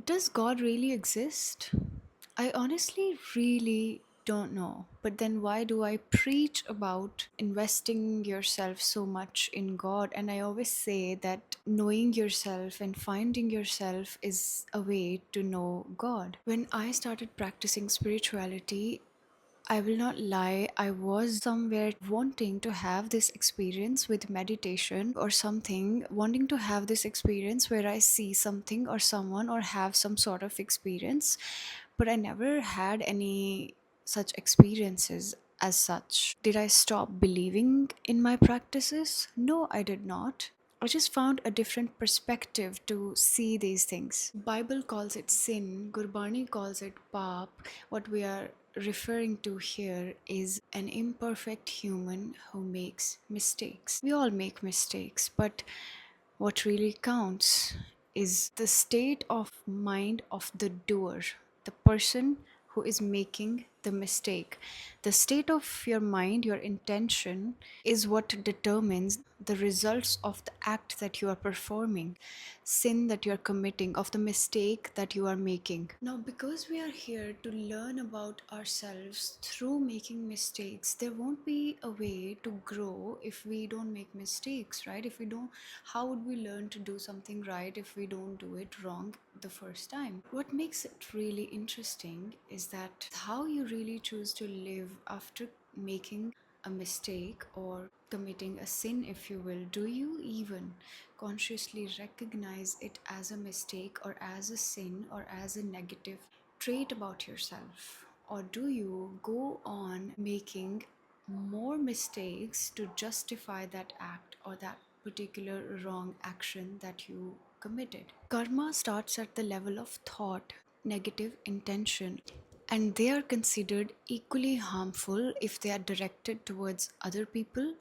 Does God really exist? I honestly really don't know. But then why do I preach about investing yourself so much in God? And I always say that knowing yourself and finding yourself is a way to know God. When I started practicing spirituality, I will not lie, I was somewhere wanting to have this experience with meditation or something, wanting to have this experience where I see something or someone or have some sort of experience, but I never had any such experiences as such. Did I stop believing in my practices? No, I did not. I just found a different perspective to see these things. Bible calls it sin, Gurbani calls it paap. What we are referring to here is an imperfect human who makes mistakes. We all make mistakes, but what really counts is the state of mind of the doer, the person who is making the mistake. The state of your mind, your intention, is what determines the results of the act that you are performing, sin that you are committing, of the mistake that you are making. Now, because we are here to learn about ourselves through making mistakes, there won't be a way to grow if we don't make mistakes, right? If we don't, how would we learn to do something right if we don't do it wrong the first time? What makes it really interesting is that how you really choose to live after making a mistake or committing a sin, if you will. Do you even consciously recognize it as a mistake or as a sin or as a negative trait about yourself? Or do you go on making more mistakes to justify that act or that particular wrong action that you committed? Karma starts at the level of thought, negative intention, and they are considered equally harmful if they are directed towards other people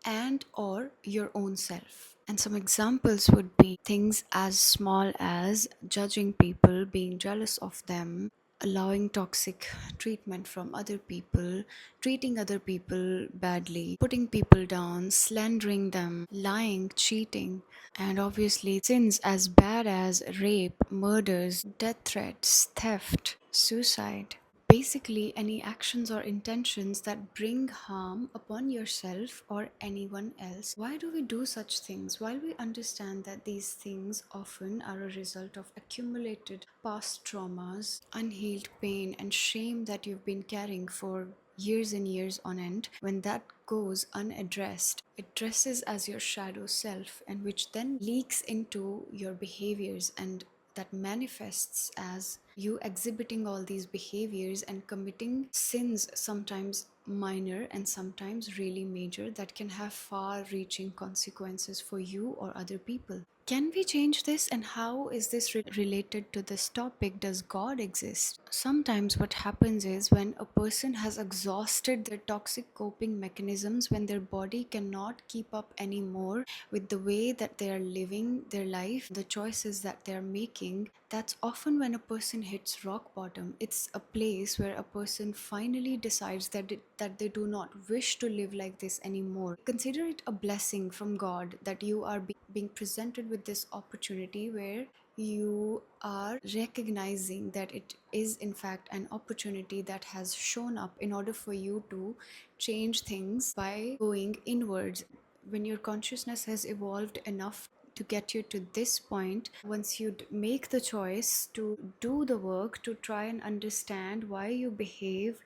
and or your own self. And some examples would be things as small as judging people, being jealous of them, allowing toxic treatment from other people, treating other people badly, putting people down, slandering them, lying, cheating, and obviously sins as bad as rape, murders, death threats, theft, suicide. Basically, any actions or intentions that bring harm upon yourself or anyone else. Why do we do such things? While we understand that these things often are a result of accumulated past traumas, unhealed pain, and shame that you've been carrying for years and years on end, when that goes unaddressed, it dresses as your shadow self, and which then leaks into your behaviors, and that manifests as you exhibiting all these behaviors and committing sins, sometimes minor and sometimes really major, that can have far reaching consequences for you or other people. Can we change this, and how is this related to this topic? Does God exist? Sometimes what happens is when a person has exhausted their toxic coping mechanisms, when their body cannot keep up anymore with the way that they are living their life, the choices that they are making, that's often when a person hits rock bottom. It's a place where a person finally decides that they do not wish to live like this anymore. Consider it a blessing from God that you are being presented with this opportunity where you are recognizing that it is in fact an opportunity that has shown up in order for you to change things by going inwards. When your consciousness has evolved enough to get you to this point, once you make the choice to do the work to try and understand why you behave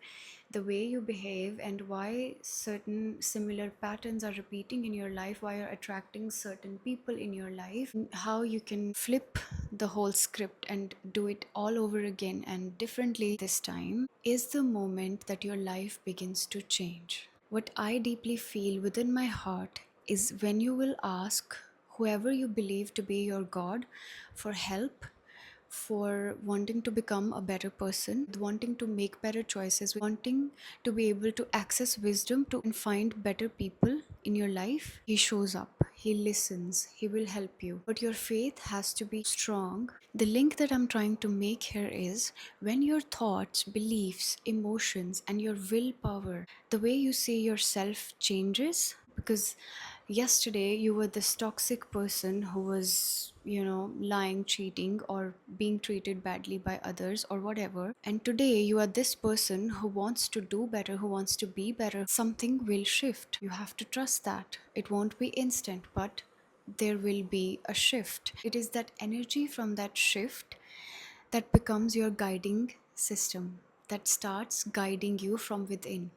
the way you behave and why certain similar patterns are repeating in your life, why you're attracting certain people in your life, how you can flip the whole script and do it all over again and differently this time, is the moment that your life begins to change. What I deeply feel within my heart is when you will ask whoever you believe to be your God for help, for wanting to become a better person, wanting to make better choices, wanting to be able to access wisdom to and find better people in your life, he shows up, he listens, he will help you. But your faith has to be strong. The link that I'm trying to make here is when your thoughts, beliefs, emotions, and your willpower, the way you see yourself changes, because yesterday you were this toxic person who was, lying, cheating, or being treated badly by others or whatever. And today you are this person who wants to do better, who wants to be better. Something will shift. You have to trust that. It won't be instant, but there will be a shift. It is that energy from that shift that becomes your guiding system, that starts guiding you from within.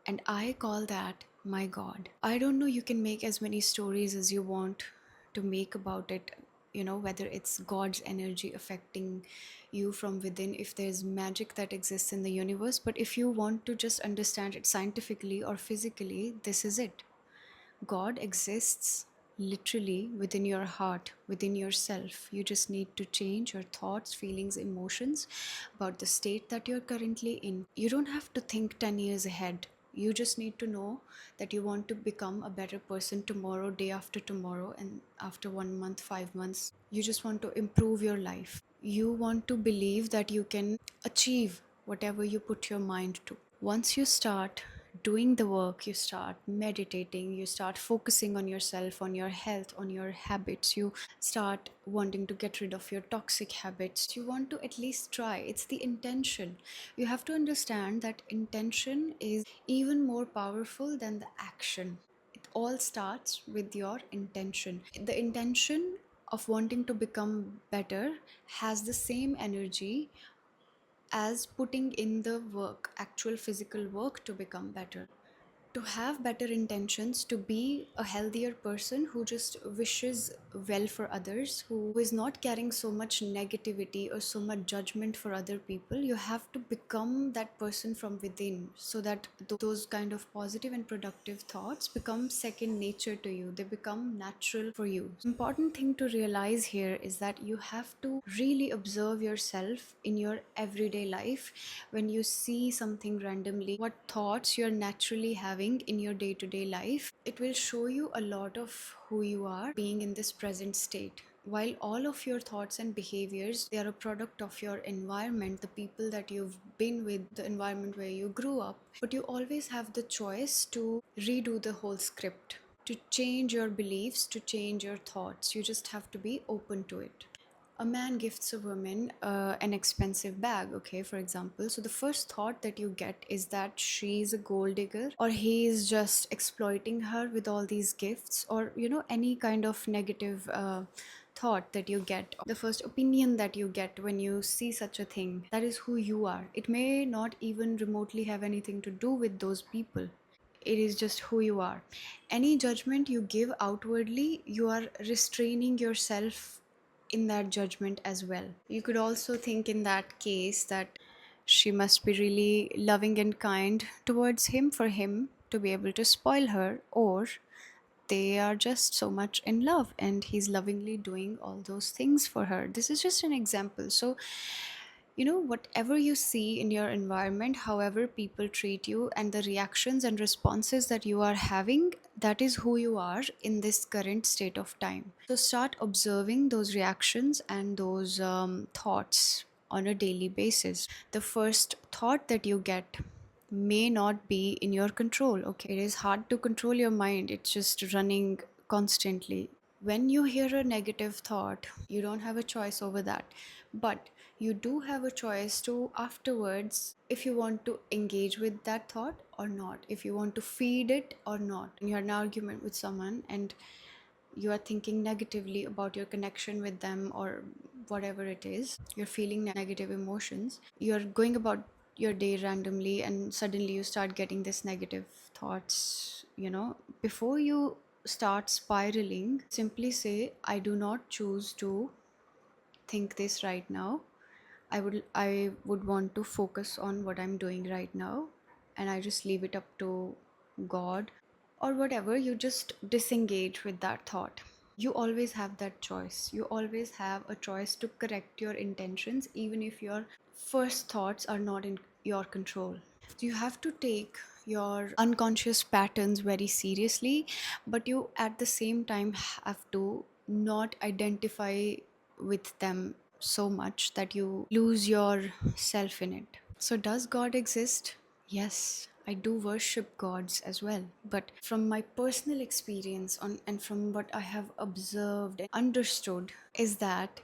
And I call that my God. I don't know, you can make as many stories as you want to make about it, whether it's God's energy affecting you from within, if there's magic that exists in the universe. But if you want to just understand it scientifically or physically, this is it. God exists literally within your heart, within yourself. You just need to change your thoughts, feelings, emotions about the state that you're currently in. You don't have to think 10 years ahead. You just need to know that you want to become a better person tomorrow, day after tomorrow, and after 1 month, 5 months. You just want to improve your life. You want to believe that you can achieve whatever you put your mind to. Once you start doing the work, you start meditating, you start focusing on yourself, on your health, on your habits, you start wanting to get rid of your toxic habits, you want to at least try. It's the intention. You have to understand that intention is even more powerful than the action. It all starts with your intention. The intention of wanting to become better has the same energy as putting in the work, actual physical work to become better. To have better intentions, to be a healthier person who just wishes well for others, who is not carrying so much negativity or so much judgment for other people, you have to become that person from within, so that those kind of positive and productive thoughts become second nature to you. They become natural for you. Important thing to realize here is that you have to really observe yourself in your everyday life. When you see something randomly, what thoughts you're naturally having in your day-to-day life, it will show you a lot of who you are being in this present state. While all of your thoughts and behaviors, they are a product of your environment, the people that you've been with, the environment where you grew up, but you always have the choice to redo the whole script, to change your beliefs, to change your thoughts. You just have to be open to it. A man gifts a woman an expensive bag, okay, for example. So the first thought that you get is that she's a gold digger, or he is just exploiting her with all these gifts, or any kind of negative thought that you get. The first opinion that you get when you see such a thing, that is who you are. It may not even remotely have anything to do with those people. It is just who you are. Any judgment you give outwardly, you are restraining yourself in that judgment as well. You could also think in that case that she must be really loving and kind towards him for him to be able to spoil her, or they are just so much in love and he's lovingly doing all those things for her. This is just an example. So whatever you see in your environment, however people treat you, and the reactions and responses that you are having, that is who you are in this current state of time. So start observing those reactions and those thoughts on a daily basis. The first thought that you get may not be in your control, okay? It is hard to control your mind, it's just running constantly. When you hear a negative thought, you don't have a choice over that, but you do have a choice to afterwards, if you want to engage with that thought or not, if you want to feed it or not. You're in an argument with someone and you are thinking negatively about your connection with them, or whatever it is, you're feeling negative emotions, you're going about your day randomly, and suddenly you start getting this negative thoughts. Before you start spiraling, simply say, I do not choose to think this right now. I would want to focus on what I'm doing right now, and I just leave it up to God, or whatever. You just disengage with that thought. You always have that choice. You always have a choice to correct your intentions, even if your first thoughts are not in your control. You have to take your unconscious patterns very seriously, but you at the same time have to not identify with them so much that you lose yourself in it. So, does God exist? Yes, I do worship gods as well. But from my personal experience and from what I have observed and understood, is that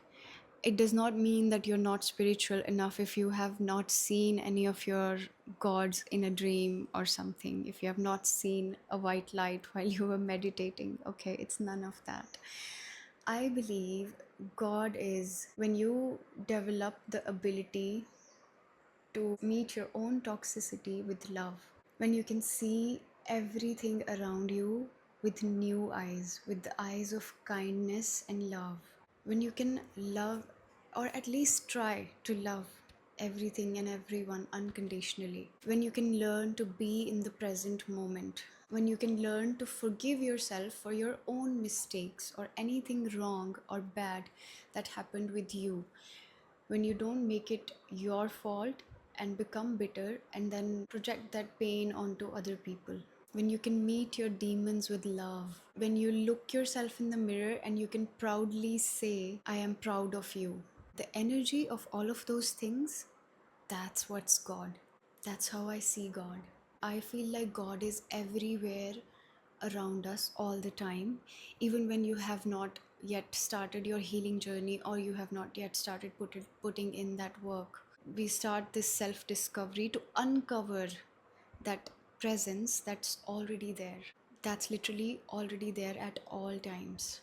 it does not mean that you're not spiritual enough if you have not seen any of your gods in a dream or something. If you have not seen a white light while you were meditating, okay, it's none of that. I believe God is when you develop the ability to meet your own toxicity with love, when you can see everything around you with new eyes, with the eyes of kindness and love, when you can love, or at least try to love everything and everyone unconditionally, when you can learn to be in the present moment, when you can learn to forgive yourself for your own mistakes or anything wrong or bad that happened with you, when you don't make it your fault and become bitter and then project that pain onto other people, when you can meet your demons with love, when you look yourself in the mirror and you can proudly say, I am proud of you. The energy of all of those things, that's what's God. That's how I see God. I feel like God is everywhere around us all the time, even when you have not yet started your healing journey or you have not yet started putting in that work. We start this self discovery to uncover that presence that's already there. That's literally already there at all times.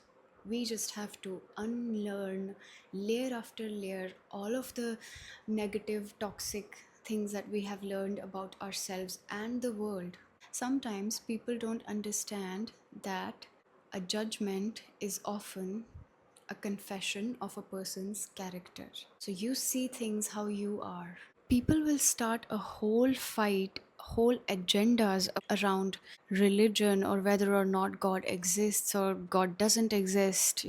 We just have to unlearn layer after layer all of the negative, toxic things that we have learned about ourselves and the world. Sometimes people don't understand that a judgment is often a confession of a person's character. So you see things how you are. People will start a whole fight, whole agendas around religion or whether or not God exists or God doesn't exist.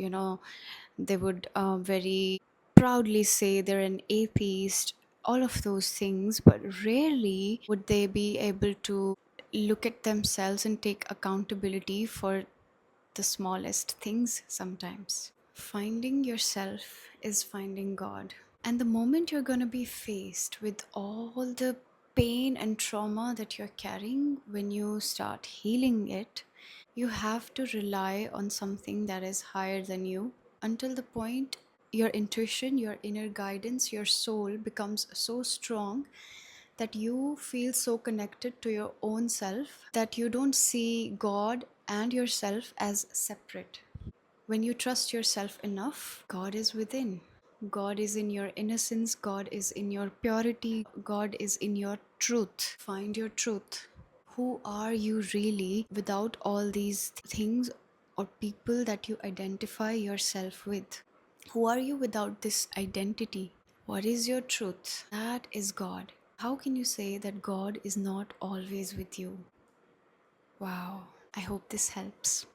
They would very proudly say they're an atheist, all of those things, but rarely would they be able to look at themselves and take accountability for the smallest things sometimes. Finding yourself is finding God. And the moment you're going to be faced with all the pain and trauma that you're carrying, when you start healing it, you have to rely on something that is higher than you until the point your intuition, your inner guidance, your soul becomes so strong that you feel so connected to your own self that you don't see God and yourself as separate. When you trust yourself enough, God is within. God is in your innocence, God is in your purity, God is in your truth. Find your truth. Who are you really without all these things or people that you identify yourself with? Who are you without this identity? What is your truth? That is God. How can you say that God is not always with you? Wow. I hope this helps.